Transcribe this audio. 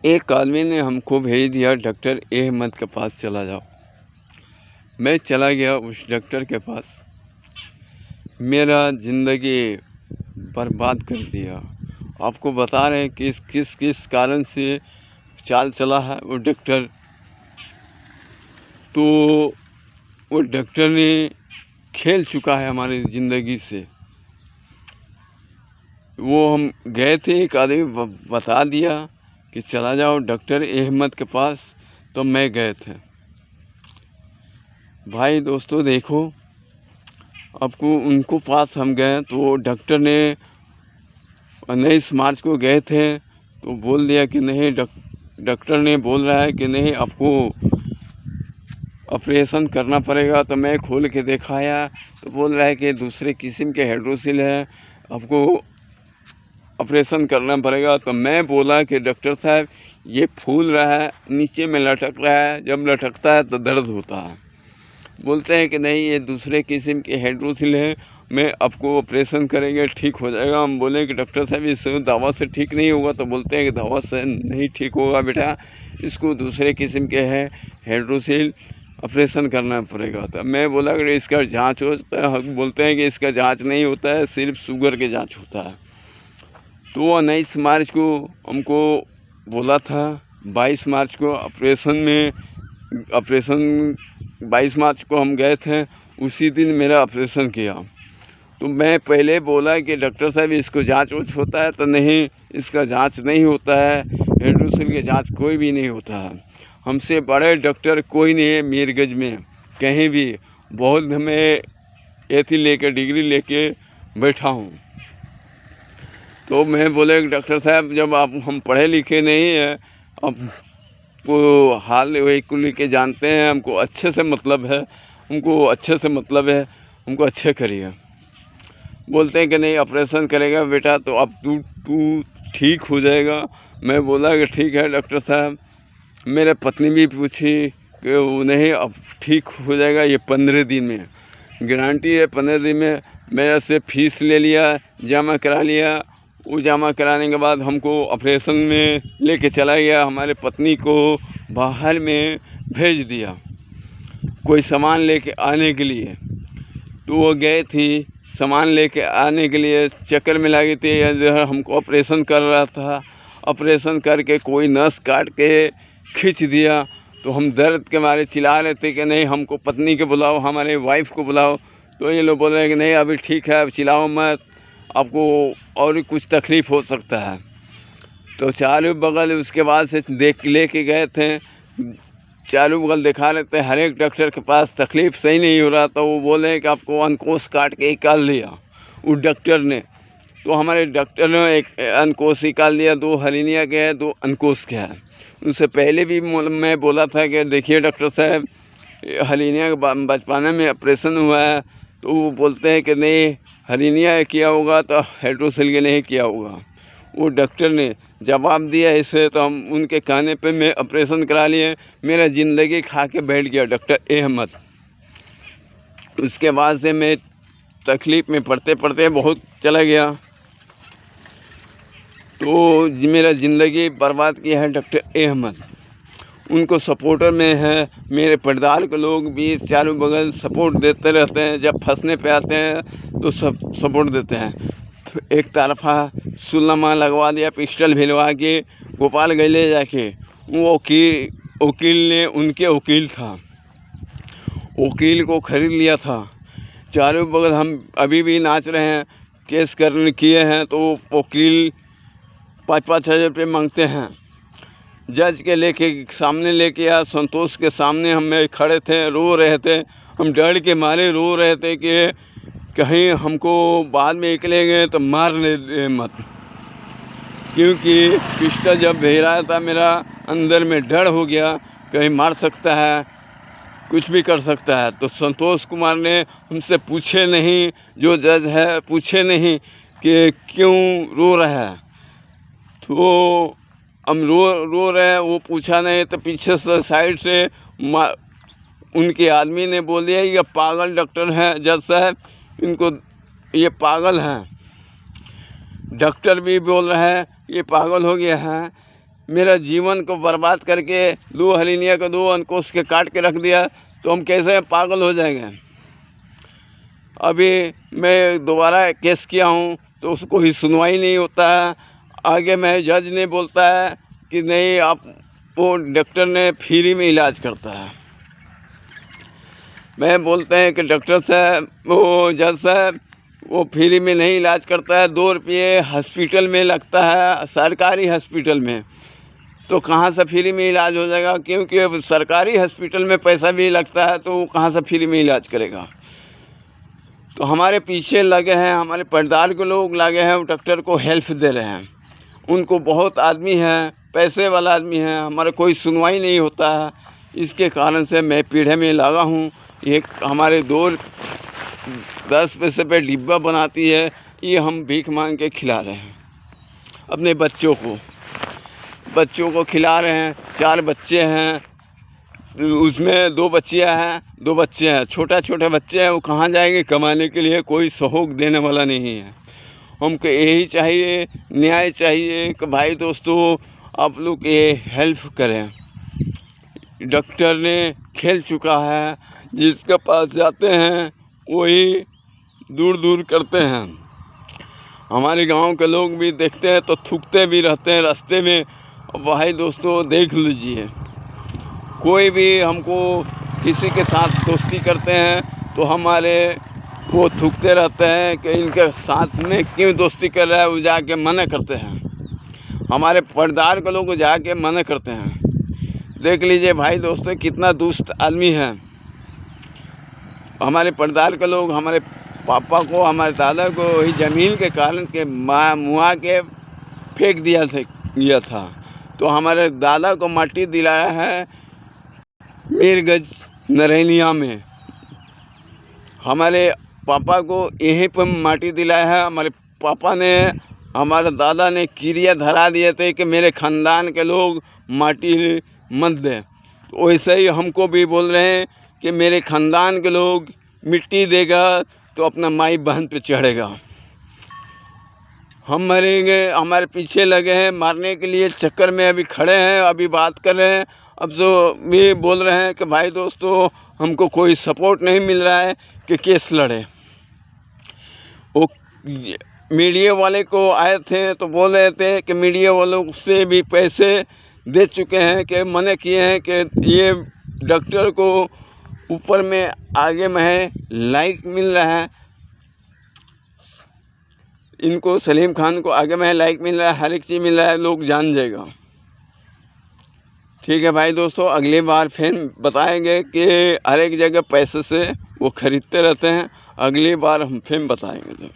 एक आदमी ने हमको भेज दिया, डॉक्टर अहमद के पास चला जाओ। मैं चला गया उस डॉक्टर के पास। मेरा ज़िंदगी बर्बाद कर दिया। आपको बता रहे हैं कि किस किस कारण से चाल चला है वो डॉक्टर। तो वो डॉक्टर ने खेल चुका है हमारी ज़िंदगी से। वो हम गए थे, एक आदमी बता दिया कि चला जाओ डॉक्टर अहमद के पास, तो मैं गए थे। भाई दोस्तों देखो, आपको उनको पास हम गए तो डॉक्टर ने 19 मार्च को गए थे तो बोल दिया कि नहीं, डॉक्टर ने बोल रहा है कि नहीं आपको ऑपरेशन करना पड़ेगा। तो मैं खोल के दिखाया तो बोल रहा है कि दूसरे किस्म के हाइड्रोसिल है, आपको ऑपरेशन करना पड़ेगा। तो मैं बोला कि डॉक्टर साहब ये फूल रहा है, नीचे में लटक रहा है, जब लटकता है तो दर्द होता है। बोलते हैं कि नहीं ये दूसरे किस्म के हाइड्रोसिल है, मैं आपको ऑपरेशन करेंगे ठीक हो जाएगा। हम बोले कि डॉक्टर साहब इस दवा से ठीक नहीं होगा। तो बोलते हैं कि दवा से नहीं ठीक होगा बेटा, इसको दूसरे किस्म के है हाइड्रोसिल, ऑपरेशन करना पड़ेगा। तो मैं बोला कि इसका जांच होता है। बोलते हैं कि इसका जांच नहीं होता है, सिर्फ शुगर के जांच होता है। तो 19 मार्च को हमको बोला था, 22 मार्च को ऑपरेशन 22 मार्च को हम गए थे, उसी दिन मेरा ऑपरेशन किया। तो मैं पहले बोला कि डॉक्टर साहब इसको जांच होता है, तो नहीं, इसका जांच नहीं होता है, हाइड्रोसिल की जांच कोई भी नहीं होता है। हमसे बड़े डॉक्टर कोई नहीं है मीरगंज में कहीं भी। बहुत मैं एथी लेके डिग्री लेके बैठा हूँ। तो मैं बोले कि डॉक्टर साहब जब हम पढ़े लिखे नहीं हैं, आपको हाल वही को लेके जानते हैं, हमको अच्छे से मतलब है, हमको अच्छे करिए। बोलते हैं कि नहीं ऑपरेशन करेगा बेटा तो अब तू ठीक हो जाएगा। मैं बोला कि ठीक है डॉक्टर साहब। मेरे पत्नी भी पूछी कि वो नहीं अब ठीक हो जाएगा, ये 15 दिन में गारंटी है, 15 दिन में। मेरे से फीस ले लिया, जमा करा लिया। वो जमा कराने के बाद हमको ऑपरेशन में लेके चला गया, हमारे पत्नी को बाहर में भेज दिया कोई सामान लेके आने के लिए। तो वो गए थी सामान लेके आने के लिए, चक्कर में लगी थी, जो है हमको ऑपरेशन कर रहा था। ऑपरेशन करके कोई नस काट के खींच दिया। तो हम दर्द के मारे चिल्ला रहे थे कि नहीं हमको पत्नी के बुलाओ, हमारे वाइफ को बुलाओ। तो ये लोग बोल रहे हैं कि नहीं अभी ठीक है, अब चिल्लाओ मत, आपको और कुछ तकलीफ़ हो सकता है। तो चारों बगल उसके बाद से लेके गए थे, चारों बगल दिखा रहे थे, हर एक डॉक्टर के पास तकलीफ़ सही नहीं हो रहा था। वो बोले कि आपको अनकोश काट के निकाल लिया उस डॉक्टर ने। तो हमारे डॉक्टर ने एक अनकोश निकाल दिया, 2 हर्निया के है, 2 अनकोश के है। उससे पहले भी मैं बोला था कि देखिए डॉक्टर साहब हर्निया के बचपना में ऑपरेशन हुआ है। तो वो बोलते हैं कि नहीं हर्निया किया होगा तो हाइड्रोसिल के नहीं किया होगा। वो डॉक्टर ने जवाब दिया इसे, तो हम उनके कहने पे मैं ऑपरेशन करा लिए। मेरा ज़िंदगी खा के बैठ गया डॉक्टर अहमद। उसके बाद से मैं तकलीफ़ में पढ़ते पढ़ते बहुत चला गया। तो मेरा ज़िंदगी बर्बाद किया है डॉक्टर अहमद। उनको सपोर्टर में है, मेरे परिवार के लोग भी चारों बगल सपोर्ट देते रहते हैं। जब फंसने पे आते हैं तो सब सपोर्ट देते हैं। एक तरफा सुलमा लगवा दिया, पिस्टल भिलवा के गोपालगंज ले जाके। वो वकील ने, उनके वकील था, वकील को खरीद लिया था। चारों बगल हम अभी भी नाच रहे हैं, केस करने किए हैं तो वकील 5-5 हज़ार रुपये मांगते हैं। जज के सामने लेके आया, संतोष के सामने हम खड़े थे, रो रहे थे। हम डर के मारे रो रहे थे कि कहीं हमको बाद में निकलेंगे तो मार ले मत, क्योंकि पिस्टल जब भेजा था मेरा अंदर में डर हो गया, कहीं मार सकता है, कुछ भी कर सकता है। तो संतोष कुमार ने हमसे पूछे नहीं, जो जज है पूछे नहीं कि क्यों रो रहा है। तो हम रो रहे हैं, वो पूछा नहीं। तो पीछे से साइड से उनके आदमी ने बोल दिया ये पागल डॉक्टर हैं, जज साहब इनको, ये पागल हैं। डॉक्टर भी बोल रहे हैं ये पागल हो गया है। मेरा जीवन को बर्बाद करके 2 हरीनिया को 2 अंकुश के काट के रख दिया, तो हम कैसे पागल हो जाएंगे। अभी मैं दोबारा केस किया हूँ तो उसको कोई सुनवाई नहीं होता है। आगे मैं जज ने बोलता है कि नहीं, आप वो डॉक्टर ने फ्री में इलाज करता है। मैं बोलते हैं कि डॉक्टर साहब, वो जज साहब, वो फ्री में नहीं इलाज करता है, 2 रुपये हॉस्पिटल में लगता है, सरकारी हॉस्पिटल में। तो कहाँ से फ्री में इलाज हो जाएगा, क्योंकि अब सरकारी हॉस्पिटल में पैसा भी लगता है, तो वो कहाँ से फ्री में इलाज करेगा। तो हमारे पीछे लगे हैं, हमारे परिवार के लोग लगे हैं, वो डॉक्टर को हेल्प दे रहे हैं। उनको बहुत आदमी है, पैसे वाला आदमी है, हमारा कोई सुनवाई नहीं होता है। इसके कारण से मैं पीढ़े में लगा हूँ। एक हमारे 10 पैसे पे डिब्बा बनाती है, ये हम भीख मांग के खिला रहे हैं अपने बच्चों को खिला रहे हैं। 4 बच्चे हैं, उसमें 2 बच्चियाँ हैं, 2 बच्चे हैं, छोटे बच्चे हैं। वो कहाँ जाएंगे कमाने के लिए, कोई सहयोग देने वाला नहीं है। हमको यही चाहिए, न्याय चाहिए कि भाई दोस्तों, आप लोग ये हेल्प करें। डॉक्टर ने खेल चुका है, जिसके पास जाते हैं वही दूर करते हैं। हमारे गांव के लोग भी देखते हैं तो थूकते भी रहते हैं रास्ते में। भाई दोस्तों देख लीजिए, कोई भी हमको किसी के साथ दोस्ती करते हैं तो हमारे वो थूकते रहते हैं कि इनके साथ में क्यों दोस्ती कर रहा है। वो जाके मना करते हैं, हमारे परिवार के लोग जाके मना करते हैं। देख लीजिए भाई दोस्तों, कितना दुष्ट आदमी है। हमारे परिवार के लोग हमारे पापा को, हमारे दादा को वही ज़मीन के कारण के मुआ के फेंक दिया था। तो हमारे दादा को माटी दिलाया है मीरगंज नरैनिया में। हमारे पापा को यहीं पर माटी दिलाया है। हमारे पापा ने, हमारे दादा ने क्रिया धरा दिए थे कि मेरे ख़ानदान के लोग माटी मत दें। तो वैसे ही हमको भी बोल रहे हैं कि मेरे ख़ानदान के लोग मिट्टी देगा तो अपना माई बहन पे चढ़ेगा। हम मरेंगे, हमारे पीछे लगे हैं मारने के लिए, चक्कर में अभी खड़े हैं, अभी बात कर रहे हैं। अब जो भी बोल रहे हैं कि भाई दोस्तों, हमको कोई सपोर्ट नहीं मिल रहा है कि केस लड़े। वो मीडिया वाले को आए थे तो बोल रहे थे कि मीडिया वालों से भी पैसे दे चुके हैं, कि मना किए हैं कि ये डॉक्टर को ऊपर में आगे में है लाइक मिल रहा है, इनको सलीम खान को आगे में लाइक मिल रहा है, हर एक चीज़ मिल रहा है, लोग जान जाएगा। ठीक है भाई दोस्तों, अगली बार फिर बताएंगे कि हर एक जगह पैसे से वो ख़रीदते रहते हैं। अगली बार हम फिर बताएंगे।